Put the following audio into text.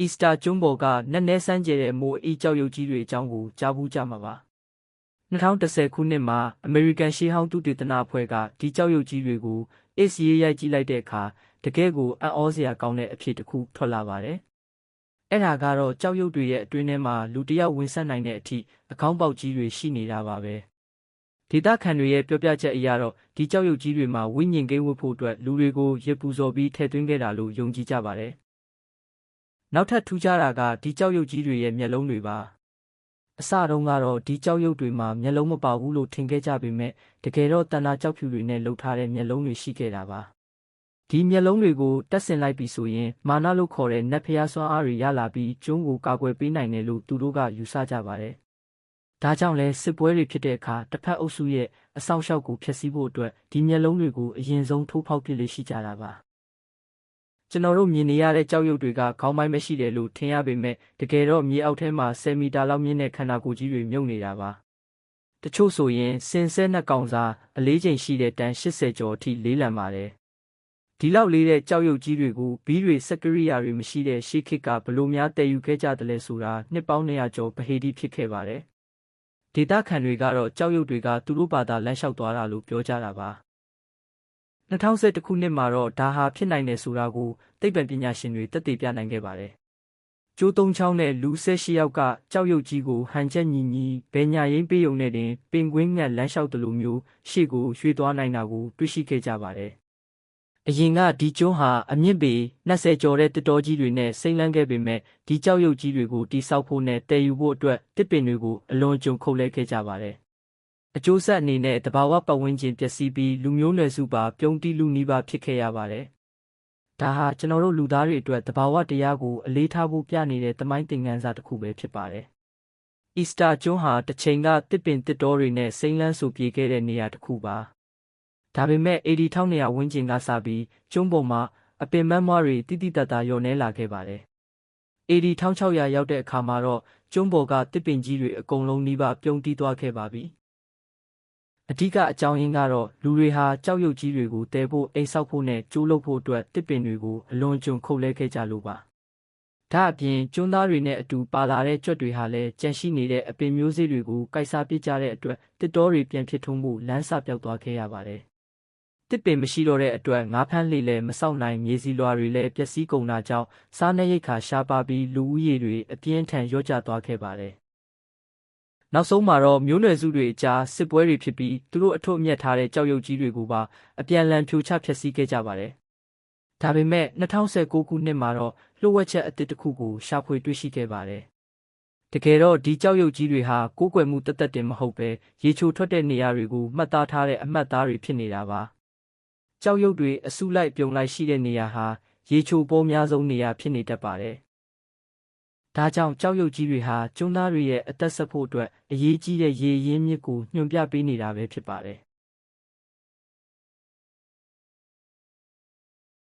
အီစတာကျွန်းပေါ်ကနက်နဲဆန်းကျယ်တဲ့မိုးအေးကျောက်ရုပ်ကြီးတွေအကြောင်းကိုကြားဘူးကြမှာပါ2010ခုနှစ်မှာအမေရိကန်ရှေးဟောင်းသုတေသနအဖွဲ့ကဒီကျောက်ရုပ်ကြီးတွေကိုရေးရိုက်ကြည့်လိုက်တဲ့အခါတကယ်ကိုအံ့ဩစရာကောင်းတဲ့အဖြစ်တစ်ခုထွက်လာပါတယ်အဲ့ဒါကတော့ကျောက်ရုပ်တွေရဲ့အတွင်းထဲမှာလူတစ်ယောက်ဝင်ဆက်နိုင်တဲ့အထိအကောင်းပေါက်ကြီးတွေရှိနေတာပါပဲဒေသခံတွေရဲ့ပြောပြချက်အရတော့ဒီကျောက်ရုပ်ကြီးတွေမှာဝိညာဉ်ကိန်းဝတ်ဖို့အတွက်လူတွေကိုရစ်ပူဇော်ပြီးထည့်သွင်းခဲ့တာလို့ယုံကြည်ကြပါတယ်နောက်ထပ်ထူးခြားတာကဒီကျောက်ရုပ်ကြီးတွေရဲ့မျက်လုံးတွေပါအစတုန်းကတော့ဒီကျောက်ရုပ်တွေမှာမျက်လုံးမပါဘူးလို့ထင်ခဲ့ကြပေမဲ့တကယ်တော့တဏ္ဍာကျောက်ဖြူတွေနဲ့လှုပ်ထားတဲ့မျက်လုံးတွေရှိခဲ့တာပါဒီမျက်လုံးတွေကိုတက်ဆင်လိုက်ပြီဆိုရင်မာနလို့ခေါ်တဲ့နတ်ဖျားစွမ်းအားတွေရလာပြီးကျွန်းကိုကာကွယ်ပေးနိုင်တယ်လို့သူတို့ကယူဆကြပါတယ်ဒါကြောင့်လဲစစ်ပွဲတွေဖြစ်တဲ့အခါတစ်ဖက်အုပ်စုရဲ့အဆောင်ရှောက်ကိုဖျက်ဆီးဖို့အတွက်ဒီမျက်လုံးတွေကိုအရင်ဆုံးထိုးဖောက်ပစ်လေရှိကြတာပါကျွန်တော်တို့မြင်နေရတဲ့ကြောက်ရွံ့တွေကခေါင်းပိုင်းပဲရှိတယ်လို့ထင်ရပေမဲ့တကယ်တော့မြေအောက်ထဲမှာ10 မီတာလောက်မြင့်တဲ့ခန္ဓာကိုယ်ကြီးတွေမြုပ်နေတာပါတချို့ဆိုရင်စင်ဆဲနှစ်ကောင်စားအလေးချိန်ရှိတဲ့တန်80ကျော်အထိလေးလံပါတယ်ဒီလောက်လေးတဲ့ကြောက်ရွံ့ကြီးတွေကိုဘီးတွေစက်ကရိယာတွေမရှိတဲ့ရှေးခေတ်ကဘလို့များတည်ယူခဲ့ကြတယ်လဲဆိုတာနှစ်ပေါင်း200ကျော်ဗဟေတိဖြစ်ခဲ့ပါတယ်ဒေသခံတွေကတော့ကြောက်ရွံ့တွေကသူတို့ဘာသာလမ်းလျှောက်သွားတာလို့ပြောကြတာပါ2011ခုနှစ်မှာတော့ဒါဟာဖြစ်နိုင်တယ်ဆိုတာကိုသိပ္ပံပညာရှင်တွေသက်သေပြနိုင်ခဲ့ပါတယ်ကျိုးသုံးချောင်းနဲ့လူ18ယောက်ကကြောက်ရွံ့ကြီးကိုဟန်ချက်ညီဘယ်ညာရင်းပေးုံနဲ့တင်ပင်ကွင်းငှက်လမ်းလျှောက်တယ်လို့မျိုးရှေ့ကိုရွှေ့သွားနိုင်တာကိုတွေ့ရှိခဲ့ကြပါတယ်အရင်ကဒီကျွန်းဟာအမြင့်ပေ20ကျော်တဲ့တစ်တော်ကြီးတွေနဲ့စိမ့်လန်းခဲ့ပေမဲ့ဒီကြောက်ရွံ့ကြီးတွေကိုတိဆောက်ဖို့နဲ့တည်ယူဖို့အတွက်တစ်ပင်တွေကိုအလွန်ကြုံခုတ်လဲခဲ့ကြပါတယ်အကျိုးဆက်အနေနဲ့တဘာဝပတ်ဝန်းကျင်ပျက်စီးပြီးလူမျိုးနွယ်စုပါပြုံးတိလူနီးပါဖြစ်ခဲ့ရပါတယ်ဒါဟာကျွန်တော်တို့လူသားတွေအတွက်တဘာဝတရားကိုအလေးထားဖို့ပြနေတဲ့သမိုင်းသင်ခန်းစာတစ်ခုပဲဖြစ်ပါတယ်အီစတာကျွန်းဟာတစ်ချိန်ကတစ်ပင်တစ်တော်တွေနဲ့စိမ့်လန်းဆူပြေခဲ့တဲ့နေရာတစ်ခုပါဒါပေမဲ့80,200ဝန်းကျင်ကစပြီးကျွန်းပေါ်မှာအပင်မန်းမွားတွေတိတိတတ်တာလျော့နေလာခဲ့ပါတယ်80,600ရောက်တဲ့အခါမှာတော့ကျွန်းပေါ်ကတစ်ပင်ကြီးတွေအကုန်လုံးနီးပါးပြုံးတီးသွားခဲ့ပါပြီအဓိကအကြောင်းရင်းကတော့လူတွေဟာကြောက်ရွံ့ကြီးတွေကိုတဲဖို့အိမ်ဆောက်ဖို့နဲ့ကျိုးလုပ်ဖို့အတွက်တစ်ပင်တွေကိုအလွန်ကျွံခုတ်လဲခဲ့ကြလို့ပါဒါအပြင်ကျွန်းသားတွေနဲ့အတူပါလာတဲ့ကြွက်တွေဟာလည်းကြန့်ရှိနေတဲ့အပင်မျိုးစေ့တွေကိုကိုက်စားပစ်ကြတဲ့အတွက်တစ်တော်တွေပြန်ဖြစ်ထွန်းမှုလမ်းစပြောက်သွားခဲ့ရပါတယ်တစ်ပင်မရှိတော့တဲ့အတွက်ငါးဖမ်းလေလည်းမဆောက်နိုင်မြေစီလွာတွေလည်းပျက်စီးကုန်တာကြောင့်စားနပ်ရိက္ခာရှားပါပြီးလူဦးရေတွေအပြင်းထန်လျော့ကျသွားခဲ့ပါတယ်နောက်ဆုံးမှာတော့မျိုးနွယ်စုတွေအကြားစစ်ပွဲတွေဖြစ်ပြီးသူတို့အထွတ်အမြတ်ထားတဲ့ကြောက်ရွံ့ကြီးတွေကိုပါအပြန်အလှန်ဖြိုချဖျက်ဆီးခဲ့ကြပါတယ်။ဒါပေမဲ့2019ခုနှစ်မှာတော့လှုပ်ဝက်ချက်အသစ်တစ်ခုကိုရှာဖွေတွေ့ရှိခဲ့ပါတယ်။တကယ်တော့ဒီကြောက်ရွံ့ကြီးတွေဟာကိုးကွယ်မှုတသက်တင်မဟုတ်ပဲရေချိုထွက်တဲ့နေရာတွေကိုမှတ်သားထားတဲ့အမှတ်သားတွေဖြစ်နေတာပါ။ကြောက်ရွံ့တွေအစုလိုက်ပြုံလိုက်ရှိတဲ့နေရာဟာရေချိုပေါများဆုံးနေရာဖြစ်နေတတ်ပါတယ်။ဒါကြောင့်ကြောက်ရွံ့ကြီးတွေဟာကျွန်းသားတွေရဲ့အသက်ဆက်ဖို့အတွက်အရေးကြီးတဲ့ရေရင်းမြစ်ကိုညွှန်ပြပေးနေတာပဲဖြစ်ပါတယ်